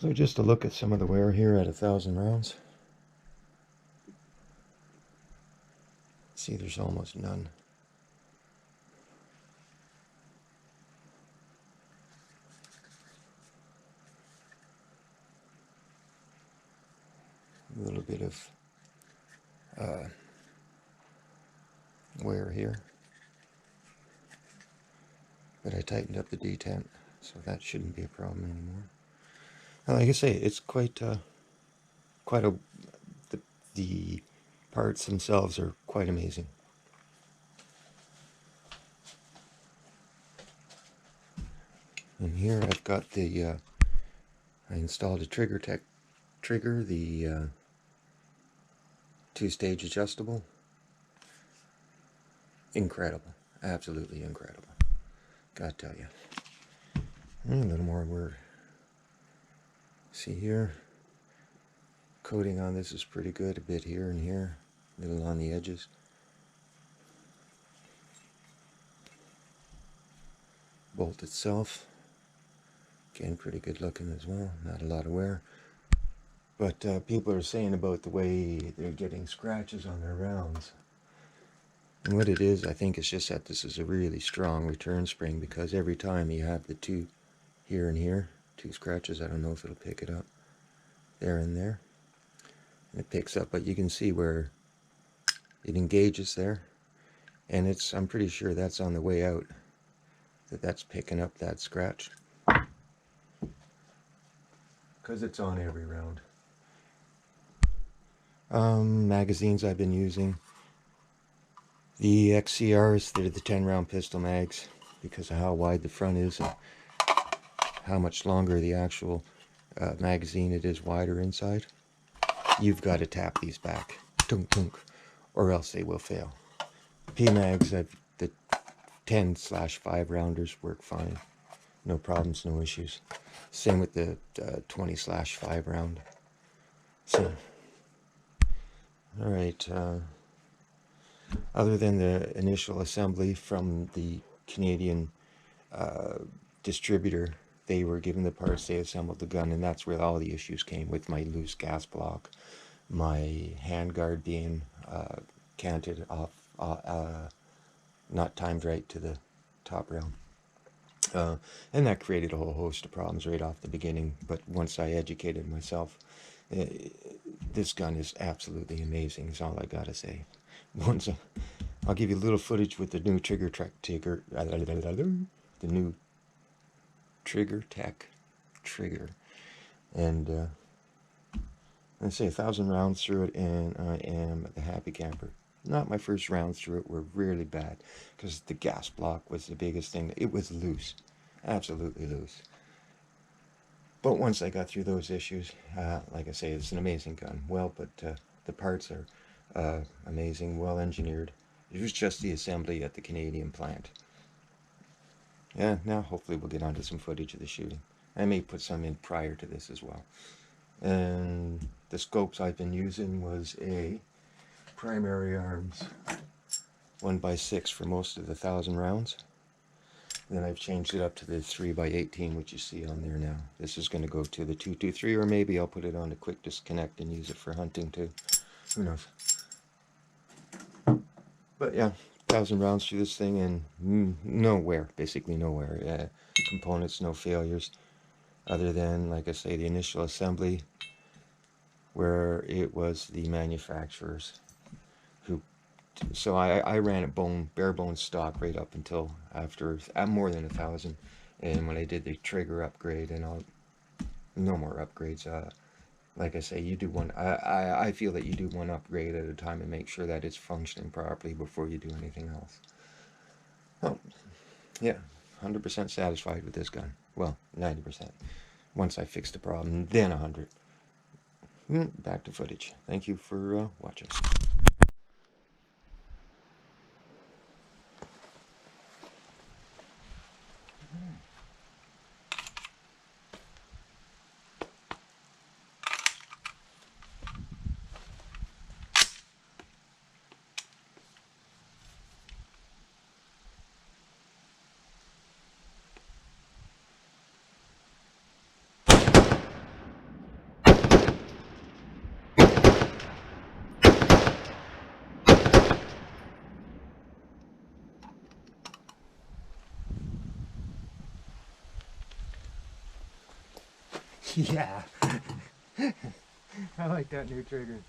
So just a look at some of the wear here at 1,000 rounds. See, there's almost none. A little bit of wear here, but I tightened up the detent, so that shouldn't be a problem anymore. Like I say, it's quite a the parts themselves are quite amazing. And here I've got the I installed a trigger, the 2-stage adjustable. Incredible, absolutely incredible. Gotta tell you. And a little more word. See here, coating on this is pretty good. A bit here and here, a little on the edges. Bolt itself, again, pretty good looking as well. Not a lot of wear. But people are saying about the way they're getting scratches on their rounds. And what it is, I think it's just that this is a really strong return spring, because every time you have the two here and here, two scratches, I don't know if it'll pick it up, there and there. And it picks up, but you can see where it engages there. And it's, I'm pretty sure that's on the way out, that's picking up that scratch. Because it's on every round. Magazines I've been using. The XCRs, they're the 10-round pistol mags, because of how wide the front is and how much longer the actual magazine it is wider inside. You've got to tap these back, tunk tunk, or else they will fail. P-mags, the 10/5 rounders work fine. No problems, no issues. Same with the 20/5 round. So, all right. Other than the initial assembly from the Canadian distributor, they were given the parts, they assembled the gun, and that's where all the issues came, with my loose gas block, my handguard being canted off, not timed right to the top round. And that created a whole host of problems right off the beginning. But once I educated myself, this gun is absolutely amazing, is all I gotta say. Once I'll give you a little footage with the new the new Trigger Tech trigger, and I say 1,000 rounds through it, and I am the happy camper. Not my first rounds through it were really bad, because the gas block was the biggest thing. It was loose, absolutely loose. But once I got through those issues, like I say, it's an amazing gun. Well, but the parts are amazing, well engineered. It was just the assembly at the Canadian plant. Yeah, now hopefully we'll get onto some footage of the shooting. I may put some in prior to this as well. And the scopes I've been using was a Primary Arms 1x6 for most of the 1,000 rounds. Then I've changed it up to the 3x18, which you see on there now. This is going to go to the 223, or maybe I'll put it on a quick disconnect and use it for hunting too. Who knows? But yeah, 1,000 rounds through this thing, and nowhere, basically nowhere. Components, no failures, other than, like I say, the initial assembly, where it was the manufacturers who So I ran it bare bones stock right up until after more than 1,000, and when I did the trigger upgrade and all, no more upgrades. Like I say, you do one. I feel that you do one upgrade at a time and make sure that it's functioning properly before you do anything else. Oh, yeah, 100% satisfied with this gun. Well, 90%. Once I fix the problem, then 100. Back to footage. Thank you for watching. Yeah, I like that new trigger.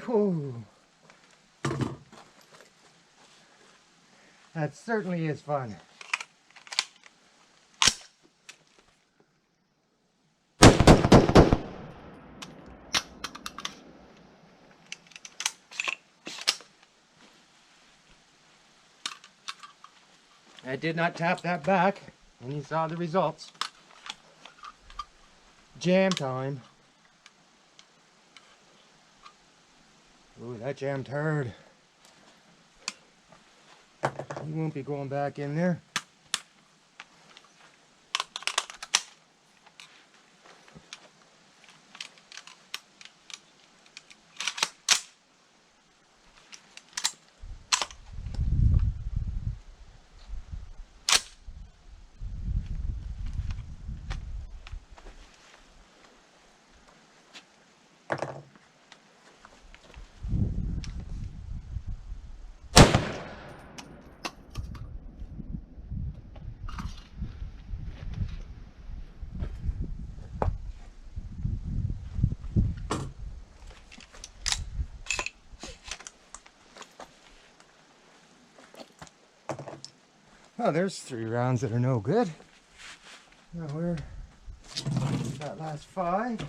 Whew. That certainly is fun. I did not tap that back, and you saw the results. Jam time. Ooh, that jammed hard. You won't be going back in there. Oh, there's 3 rounds that are no good. Now where that last 5.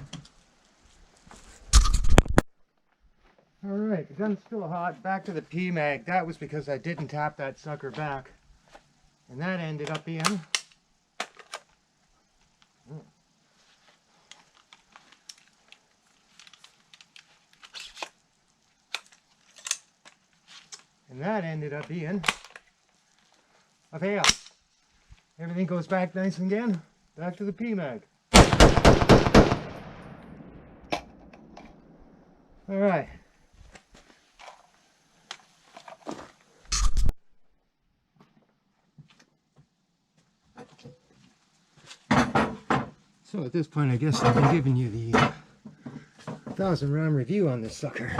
Alright, the gun's still hot. Back to the P-mag. That was because I didn't tap that sucker back. And that ended up being... And that ended up being a fail. Everything goes back nice and again. Back to the P-mag. Alright. So at this point, I guess I've been giving you the 1,000 round review on this sucker.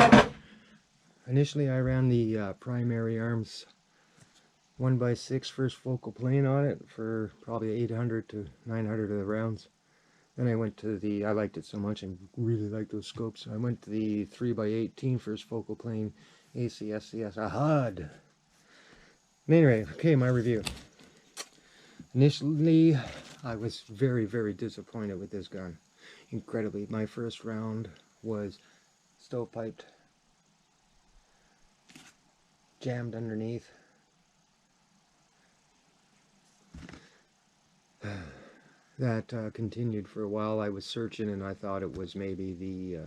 Initially, I ran the primary arms 1x6 first focal plane on it for probably 800 to 900 of the rounds. Then I went to the, I liked it so much, I really liked those scopes, so I went to the 3x18 first focal plane ACSCS, a HUD. Anyway, okay, my review. Initially, I was very, very disappointed with this gun. Incredibly, my first round was stovepiped, jammed underneath. That continued for a while. I was searching and I thought it was maybe the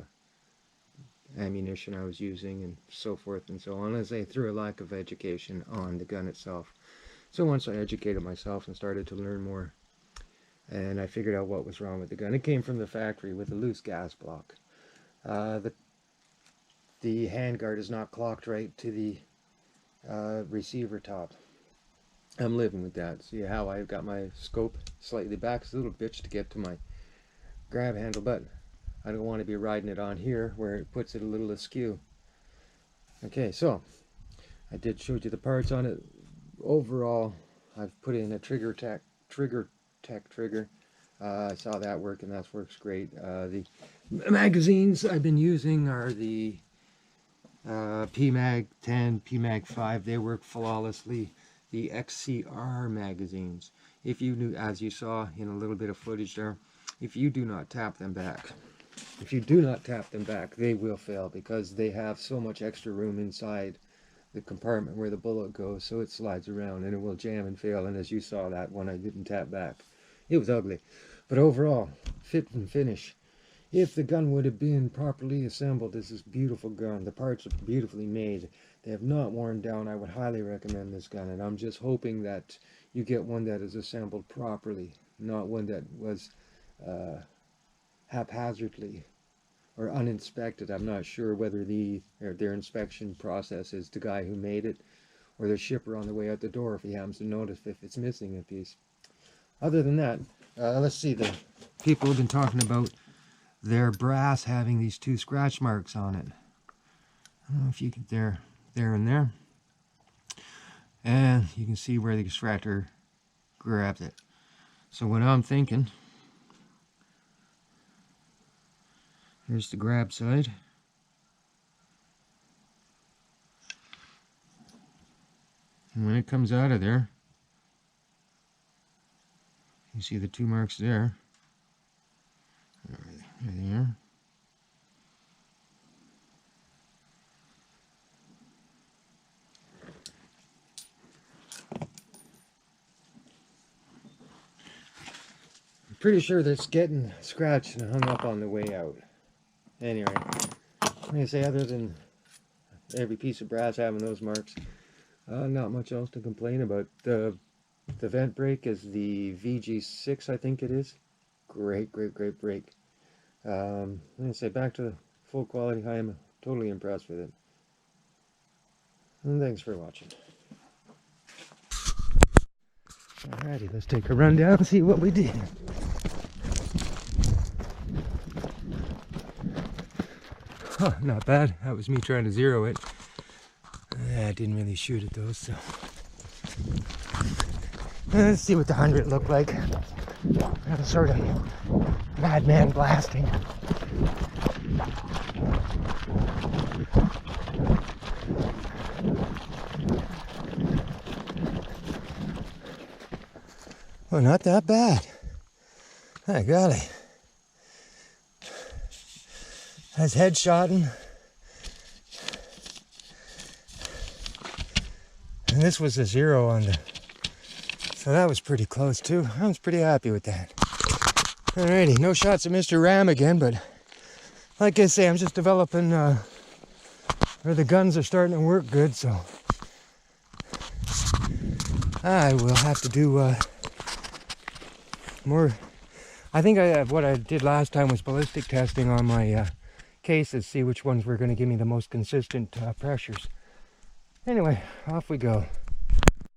ammunition I was using and so forth and so on, as I through a lack of education on the gun itself. So once I educated myself and started to learn more, and I figured out what was wrong with the gun. It came from the factory with a loose gas block. The handguard is not clocked right to the receiver top. I'm living with that. See how I've got my scope slightly back? It's a little bitch to get to my grab handle, but I don't want to be riding it on here where it puts it a little askew. Okay, so I did show you the parts on it. Overall, I've put in a trigger tech trigger. I saw that work, and that works great. The magazines I've been using are the PMag 10, PMag 5. They work flawlessly. The XCR magazines, if you do, as you saw in a little bit of footage there, if you do not tap them back, they will fail, because they have so much extra room inside the compartment where the bullet goes, so it slides around and it will jam and fail. And as you saw, that one I didn't tap back, it was ugly. But overall, fit and finish. If the gun would have been properly assembled, this is a beautiful gun. The parts are beautifully made. They have not worn down. I would highly recommend this gun, and I'm just hoping that you get one that is assembled properly, not one that was haphazardly or uninspected. I'm not sure whether their inspection process is the guy who made it, or the shipper on the way out the door, if he happens to notice if it's missing a piece. Other than that, let's see, the people have been talking about their brass having these 2 scratch marks on it. I don't know if you can, there and there. And you can see where the extractor grabbed it. So what I'm thinking, here's the grab side. And when it comes out of there, you see the 2 marks there. There. I'm pretty sure that's getting scratched and hung up on the way out. Anyway, like I say, other than every piece of brass having those marks, not much else to complain about. The vent brake is the VG6, I think it is. Great brake. Like I say, back to full quality. I am totally impressed with it. And thanks for watching. Alrighty, let's take a rundown and see what we did. Huh, not bad. That was me trying to zero it. I didn't really shoot it though, so. Let's see what the 100 looked like. That was sort of madman blasting. Well, not that bad. My golly. That's headshotting. And this was a 0 on the... So that was pretty close too. I was pretty happy with that. Alrighty, no shots at Mr. Ram again, but like I say, I'm just developing, or the guns are starting to work good, so I will have to do more. I think what I did last time was ballistic testing on my cases, see which ones were going to give me the most consistent pressures. Anyway, off we go.